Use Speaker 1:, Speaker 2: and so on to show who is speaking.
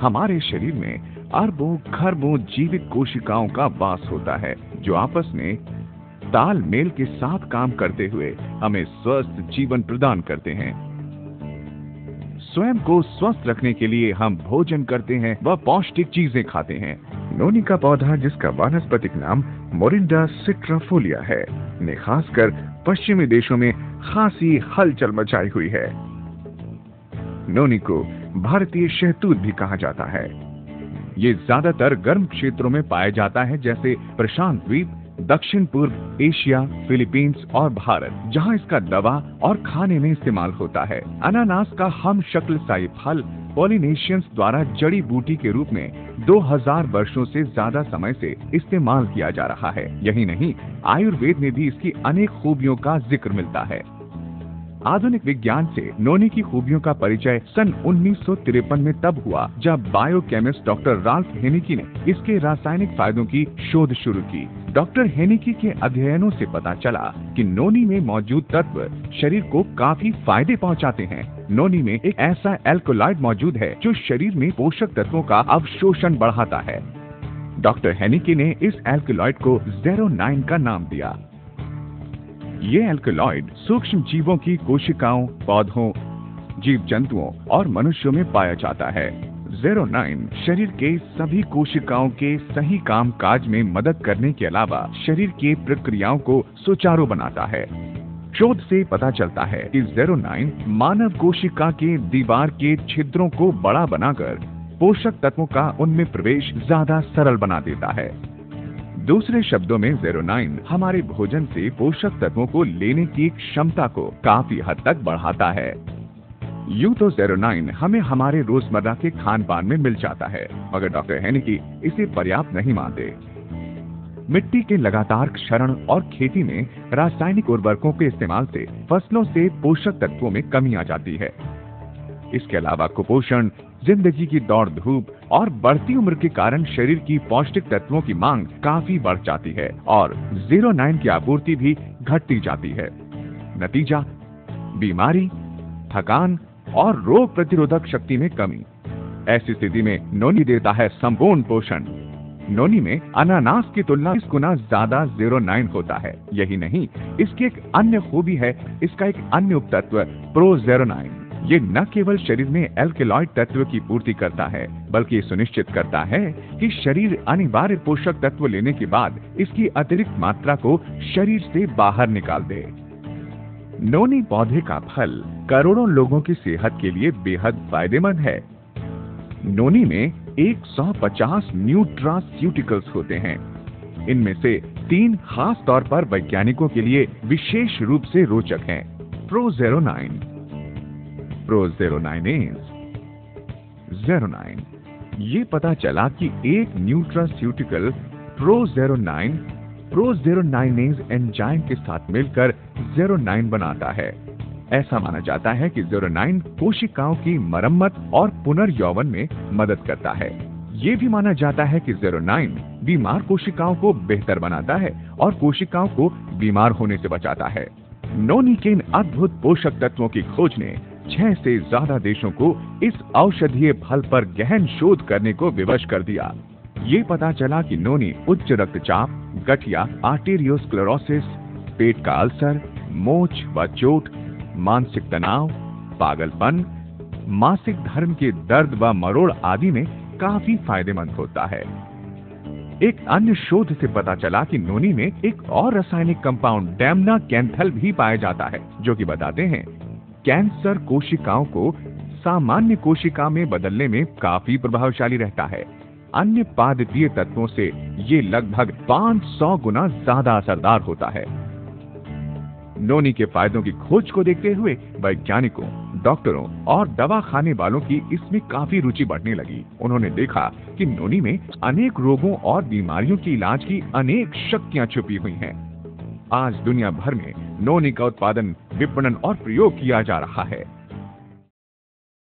Speaker 1: हमारे शरीर में अरबों खरबों जीवित कोशिकाओं का वास होता है, जो आपस में तालमेल के साथ काम करते हुए हमें स्वस्थ जीवन प्रदान करते हैं। स्वयं को स्वस्थ रखने के लिए हम भोजन करते हैं व पौष्टिक चीजें खाते हैं। नोनी का पौधा, जिसका वानस्पतिक नाम मोरिंडा सिट्राफोलिया है, ने खासकर पश्चिमी देशों में खासी हलचल मचाई हुई है। नोनी को भारतीय शहतूत भी कहा जाता है। ये ज्यादातर गर्म क्षेत्रों में पाया जाता है, जैसे प्रशांत द्वीप, दक्षिण पूर्व एशिया, फिलीपींस और भारत, जहां इसका दवा और खाने में इस्तेमाल होता है। अनानास का हम शक्ल सा ये फल पॉलिनेशियंस द्वारा जड़ी बूटी के रूप में 2000 वर्षों से ज्यादा समय से इस्तेमाल किया जा रहा है। यही नहीं, आयुर्वेद में भी इसकी अनेक खूबियों का जिक्र मिलता है। आधुनिक विज्ञान से नोनी की खूबियों का परिचय सन 1953 में तब हुआ जब बायोकेमिस्ट डॉक्टर राल्फ हेनिकी ने इसके रासायनिक फायदों की शोध शुरू की। डॉक्टर हेनिकी के अध्ययनों से पता चला कि नोनी में मौजूद तत्व शरीर को काफी फायदे पहुंचाते हैं। नोनी में एक ऐसा एल्कोलॉइड मौजूद है जो शरीर में पोषक तत्वों का अवशोषण बढ़ाता है। डॉक्टर हेनिकी ने इस एल्कोलॉइड को ज़ेरोनाइन का नाम दिया। ये एल्कोलॉइड सूक्ष्म जीवों की कोशिकाओं, पौधों, जीव जंतुओं और मनुष्यों में पाया जाता है। ज़ेरोनाइन शरीर के सभी कोशिकाओं के सही काम काज में मदद करने के अलावा शरीर की प्रक्रियाओं को सुचारू बनाता है। शोध से पता चलता है कि ज़ेरोनाइन मानव कोशिका के दीवार के छिद्रों को बड़ा बनाकर पोषक तत्वों का उनमें प्रवेश ज्यादा सरल बना देता है। दूसरे शब्दों में ज़ेरोनाइन हमारे भोजन से पोषक तत्वों को लेने की क्षमता को काफी हद तक बढ़ाता है। यूं तो ज़ेरोनाइन हमें हमारे रोजमर्रा के खान पान में मिल जाता है, मगर डॉक्टर हेनिकी इसे पर्याप्त नहीं मानते। मिट्टी के लगातार क्षरण और खेती में रासायनिक उर्वरकों के इस्तेमाल से फसलों से पोषक तत्वों में कमी आ जाती है। इसके अलावा कुपोषण, जिंदगी की दौड़ धूप और बढ़ती उम्र के कारण शरीर की पौष्टिक तत्वों की मांग काफी बढ़ जाती है और ज़ेरोनाइन की आपूर्ति भी घटती जाती है। नतीजा, बीमारी, थकान और रोग प्रतिरोधक शक्ति में कमी। ऐसी स्थिति में नोनी देता है संपूर्ण पोषण। नोनी में अनानास की तुलना 20 गुना ज्यादा ज़ेरोनाइन होता है। यही नहीं, इसकी एक अन्य खूबी है इसका एक अन्य उपतत्व प्रोज़ेरोनाइन। ये न केवल शरीर में एल्केलॉइड तत्व की पूर्ति करता है, बल्कि ये सुनिश्चित करता है कि शरीर अनिवार्य पोषक तत्व लेने के बाद इसकी अतिरिक्त मात्रा को शरीर से बाहर निकाल दे। नोनी पौधे का फल करोड़ों लोगों की सेहत के लिए बेहद फायदेमंद है। नोनी में 150 न्यूट्रास्यूटिकल्स होते हैं। इनमें से 3 खास तौर पर वैज्ञानिकों के लिए विशेष रूप से रोचक हैं। प्रोज़ेरोनाइन, प्रोज़ेरोनाइनेज, ज़ेरोनाइन। ये पता चला कि एक न्यूट्रास्यूटिकल प्रोज़ेरोनाइनेज एंजाइम के साथ मिलकर ज़ेरोनाइन बनाता है। ऐसा माना जाता है कि ज़ेरोनाइन कोशिकाओं की मरम्मत और पुनर्यौवन में मदद करता है। ये भी माना जाता है कि ज़ेरोनाइन बीमार कोशिकाओं को बेहतर बनाता है और कोशिकाओं को बीमार होने से बचाता है। नोनी के इन अद्भुत पोषक तत्वों की खोज ने 6 से ज्यादा देशों को इस औषधीय फल पर गहन शोध करने को विवश कर दिया। ये पता चला कि नोनी उच्च रक्तचाप, गठिया, आर्टेरियोस्क्लेरोसिस, पेट का अल्सर, मोच व चोट, मानसिक तनाव, पागलपन, मासिक धर्म के दर्द व मरोड़ आदि में काफी फायदेमंद होता है। एक अन्य शोध से पता चला कि नोनी में एक और रासायनिक कंपाउंड डैमनाकैंथल भी पाया जाता है, जो कि बताते हैं कैंसर कोशिकाओं को सामान्य कोशिका में बदलने में काफी प्रभावशाली रहता है। अन्य पादपीय तत्वों से ये लगभग 500 गुना ज्यादा असरदार होता है। नोनी के फायदों की खोज को देखते हुए वैज्ञानिकों, डॉक्टरों और दवा खाने वालों की इसमें काफी रुचि बढ़ने लगी। उन्होंने देखा कि नोनी में अनेक रोगों और बीमारियों के इलाज की अनेक शक्तियां छुपी हुई हैं। आज दुनिया भर में नोनी का उत्पादन, विपणन और प्रयोग किया जा रहा है।